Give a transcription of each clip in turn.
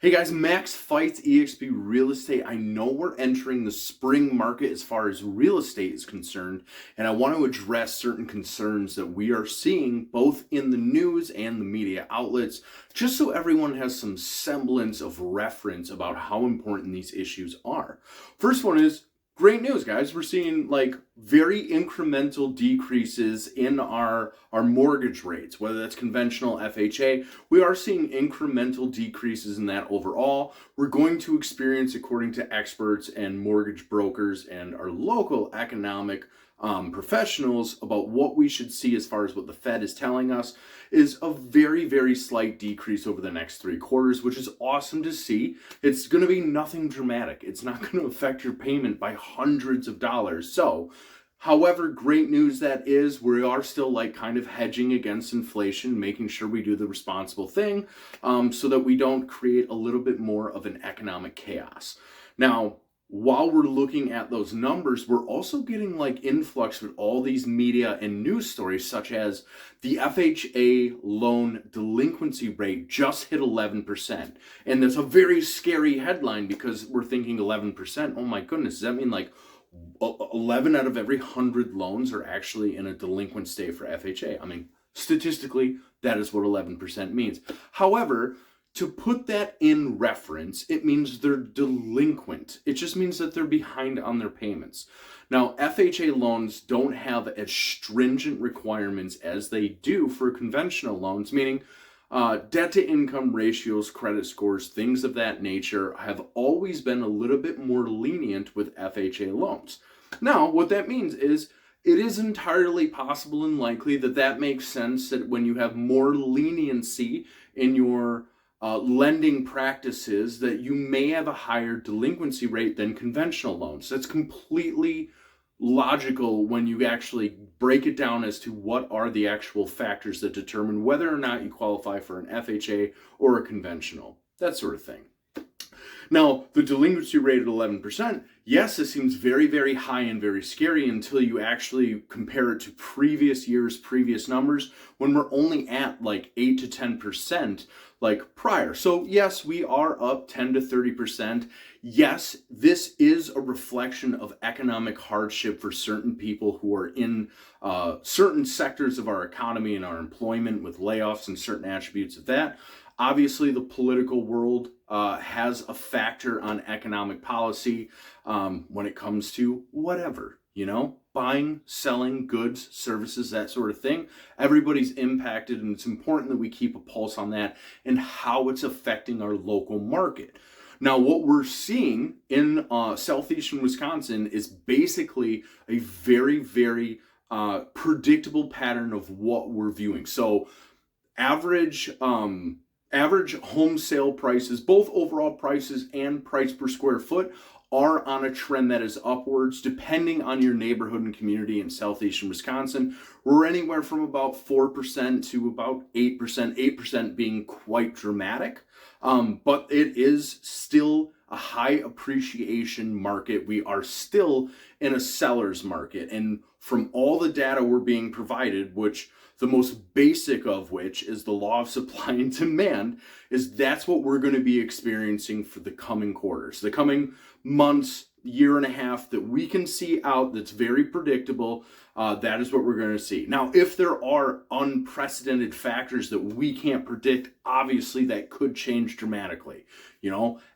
Hey guys, Max Feutz, eXp Real Estate. I know we're entering the spring market as far as real estate is concerned, and I want to address certain concerns that we are seeing both in the news and the media outlets, just so everyone has some semblance of reference about how important these issues are. First one is great news, guys. We're seeing like very incremental decreases in our mortgage rates, whether that's conventional FHA. We are seeing incremental decreases in that overall. We're going to experience, according to experts and mortgage brokers and our local economic professionals, about what we should see as far as what the Fed is telling us, is a very, very slight decrease over the next 3 quarters, which is awesome to see. It's going to be nothing dramatic. It's not going to affect your payment by hundreds of dollars. So, however great news that is, we are still like kind of hedging against inflation, making sure we do the responsible thing so that we don't create a little bit more of an economic chaos. Now, while we're looking at those numbers, we're also getting like influx with all these media and news stories, such as the FHA loan delinquency rate just hit 11%. And that's a very scary headline because we're thinking 11%. Oh my goodness, does that mean like 11 out of every 100 loans are actually in a delinquent state for FHA? I mean, statistically, that is what 11% means. However, to put that in reference, it means they're delinquent. It just means that they're behind on their payments. Now, FHA loans don't have as stringent requirements as they do for conventional loans, meaning debt-to-income ratios, credit scores, things of that nature have always been a little bit more lenient with FHA loans. Now, what that means is it is entirely possible and likely that that makes sense, that when you have more leniency in your lending practices, that you may have a higher delinquency rate than conventional loans. That's completely logical when you actually break it down as to what are the actual factors that determine whether or not you qualify for an FHA or a conventional, that sort of thing. Now, the delinquency rate at 11%, yes, it seems very, very high and very scary until you actually compare it to previous years, previous numbers, when we're only at like 8 to 10% like prior. So yes, we are up 10 to 30%. Yes, this is a reflection of economic hardship for certain people who are in certain sectors of our economy and our employment, with layoffs and certain attributes of that. Obviously, the political world has a factor on economic policy when it comes to whatever, buying, selling goods, services, that sort of thing. Everybody's impacted, and it's important that we keep a pulse on that and how it's affecting our local market. Now, what we're seeing in Southeastern Wisconsin is basically a very, very predictable pattern of what we're viewing. So average home sale prices, both overall prices and price per square foot, are on a trend that is upwards, depending on your neighborhood and community in Southeastern Wisconsin. We're anywhere from about 4% to about 8%, 8% being quite dramatic. But it is still a high appreciation market. We are still in a seller's market. And from all the data we're being provided, which the most basic of which is the law of supply and demand, is that's what we're going to be experiencing for the coming quarters, the coming months, year and a half, that we can see out, that's very predictable. That is what we're going to see. Now, if there are unprecedented factors that we can't predict, obviously that could change dramatically.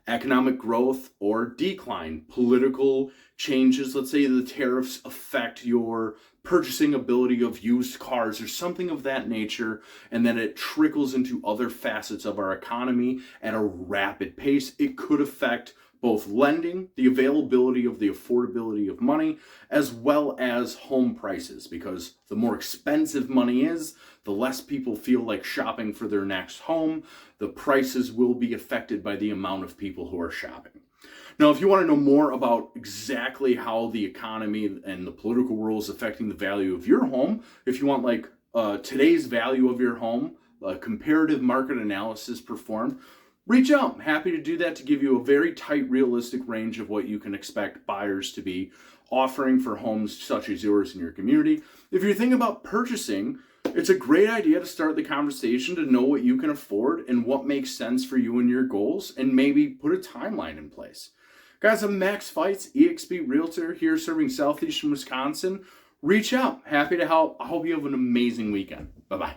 Economic growth or decline, political changes, let's say the tariffs affect your purchasing ability of used cars or something of that nature, and then it trickles into other facets of our economy at a rapid pace. It could affect both lending, the availability of the affordability of money, as well as home prices, because the more expensive money is, the less people feel like shopping for their next home. The prices will be affected by the amount of people who are shopping. Now, if you want to know more about exactly how the economy and the political world is affecting the value of your home, if you want like today's value of your home, a comparative market analysis performed, reach out. I'm happy to do that, to give you a very tight, realistic range of what you can expect buyers to be offering for homes such as yours in your community. If you're thinking about purchasing, It's a great idea to start the conversation to know what you can afford and what makes sense for you and your goals, and maybe put a timeline in place. Guys, I'm Max Feutz, eXp Realtor, here serving Southeastern Wisconsin. Reach out. Happy to help. I hope you have an amazing weekend. Bye-bye.